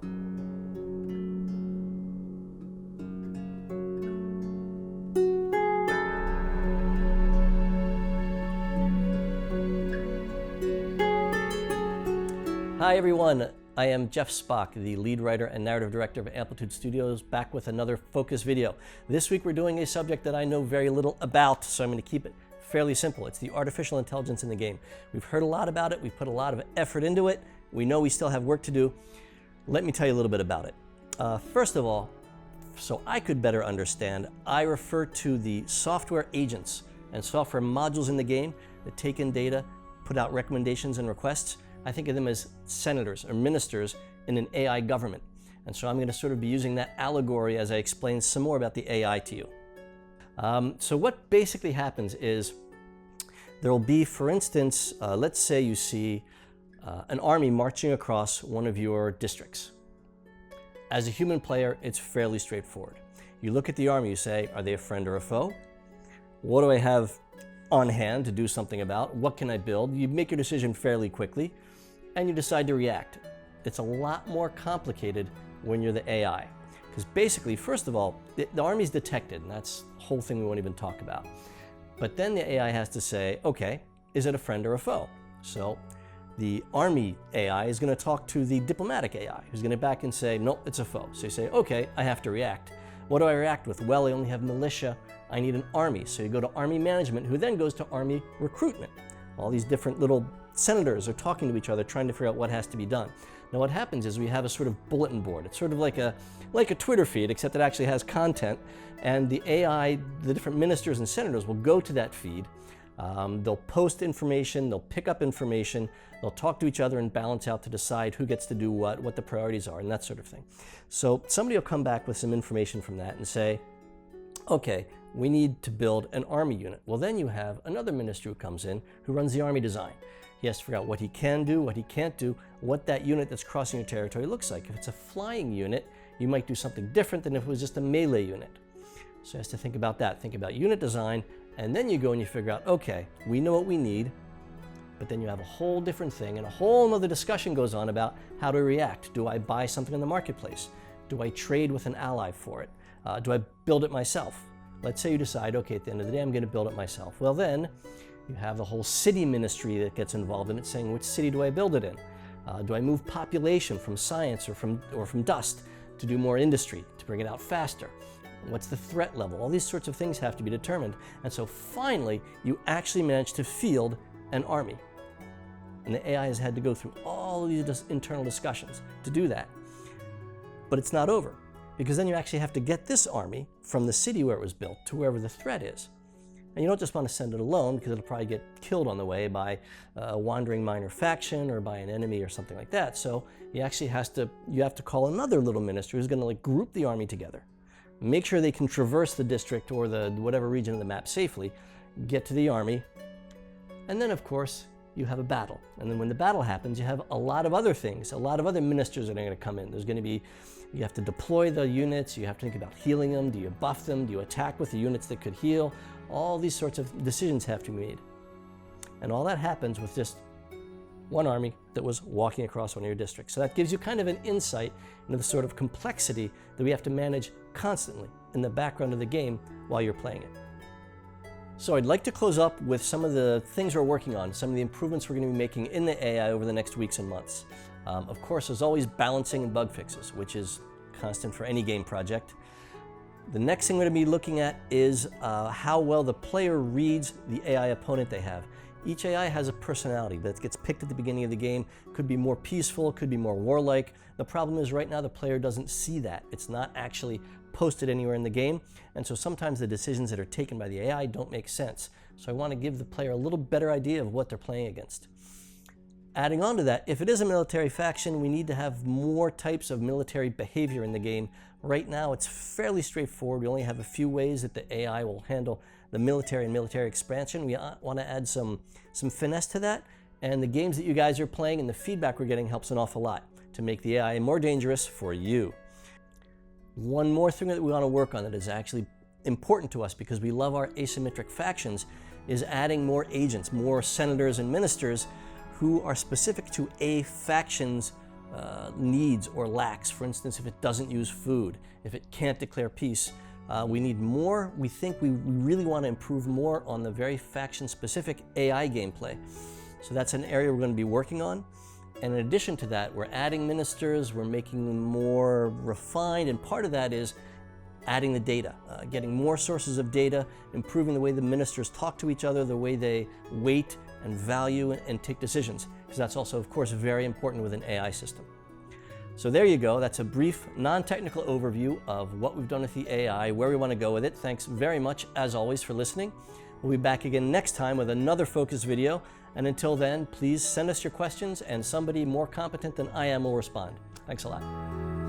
Hi everyone, I am Jeff Spock, the lead writer and narrative director of Amplitude Studios, back with another focus video. This week we're doing a subject that I know very little about, so I'm going to keep it fairly simple. It's the artificial intelligence in the game. We've heard a lot about it, we've put a lot of effort into it, we know we still have work to do. Let me tell you a little bit about it. First of all, so I could better understand, I refer to the software agents and software modules in the game that take in data, put out recommendations and requests. I think of them as senators or ministers in an AI government. And so I'm going to sort of be using that allegory as I explain some more about the AI to you. So what basically happens is there will be, for instance, let's say you see an army marching across one of your districts. As a human player, it's fairly straightforward. You look at the army, you say, are they a friend or a foe? What do I have on hand to do something about? What can I build? You make your decision fairly quickly and you decide to react. It's a lot more complicated when you're the AI. Because basically, first of all, the army's detected, and that's the whole thing we won't even talk about. But then the AI has to say, okay, is it a friend or a foe? So the army AI is going to talk to the diplomatic AI, who's going to back and say, nope, it's a foe. So you say, okay, I have to react. What do I react with? Well, I only have militia. I need an army. So you go to army management, who then goes to army recruitment. All these different little senators are talking to each other, trying to figure out what has to be done. Now what happens is we have a sort of bulletin board. It's sort of like a Twitter feed, except it actually has content. And the AI, the different ministers and senators will go to that feed. They'll post information, they'll pick up information, they'll talk to each other and balance out to decide who gets to do what the priorities are, and that sort of thing. So somebody will come back with some information from that and say, okay, we need to build an army unit. Well, then you have another minister who comes in who runs the army design. He has to figure out what he can do, what he can't do, what that unit that's crossing your territory looks like. If it's a flying unit, you might do something different than if it was just a melee unit. So he has to think about that, think about unit design, and then you go and you figure out, okay, we know what we need, but then you have a whole different thing and a whole other discussion goes on about how to react. Do I buy something in the marketplace? Do I trade with an ally for it? Do I build it myself? Let's say you decide, okay, at the end of the day, I'm going to build it myself. Well, then you have the whole city ministry that gets involved in it, saying, which city do I build it in? Do I move population from science or from dust to do more industry, to bring it out faster? What's the threat level? All these sorts of things have to be determined. And so finally, you actually manage to field an army. And the AI has had to go through all of these internal discussions to do that. But it's not over, because then you actually have to get this army from the city where it was built to wherever the threat is. And you don't just want to send it alone, because it'll probably get killed on the way by a wandering minor faction or by an enemy or something like that. So you actually have to call another little minister who's going to group the army together, make sure they can traverse the district or the whatever region of the map safely, get to the army, and then of course you have a battle. And then when the battle happens, you have a lot of other things, a lot of other ministers that are going to come in. There's going to be, you have to deploy the units, you have to think about healing them, do you buff them, do you attack with the units that could heal? All these sorts of decisions have to be made. And all that happens with just one army that was walking across one of your districts. So that gives you kind of an insight into the sort of complexity that we have to manage constantly in the background of the game while you're playing it. So I'd like to close up with some of the things we're working on, some of the improvements we're going to be making in the AI over the next weeks and months. Of course, there's always balancing and bug fixes, which is constant for any game project. The next thing we're going to be looking at is how well the player reads the AI opponent they have. Each AI has a personality that gets picked at the beginning of the game. Could be more peaceful, could be more warlike. The problem is right now the player doesn't see that. It's not actually posted anywhere in the game, and so sometimes the decisions that are taken by the AI don't make sense. So I want to give the player a little better idea of what they're playing against. Adding on to that, if it is a military faction, we need to have more types of military behavior in the game. Right now it's fairly straightforward. We only have a few ways that the AI will handle the military and military expansion. We want to add some finesse to that, and the games that you guys are playing and the feedback we're getting helps an awful lot to make the AI more dangerous for you. One more thing that we want to work on that is actually important to us because we love our asymmetric factions is adding more agents, more senators and ministers who are specific to a faction's needs or lacks. For instance, if it doesn't use food, if it can't declare peace, we need more. We think we really want to improve more on the very faction-specific AI gameplay. So that's an area we're going to be working on. And in addition to that, we're adding ministers, we're making them more refined, and part of that is adding the data, getting more sources of data, improving the way the ministers talk to each other, the way they weight and value and take decisions, because that's also, of course, very important with an AI system. So there you go. That's a brief, non-technical overview of what we've done with the AI, where we want to go with it. Thanks very much, as always, for listening. We'll be back again next time with another focus video. And until then, please send us your questions and somebody more competent than I am will respond. Thanks a lot.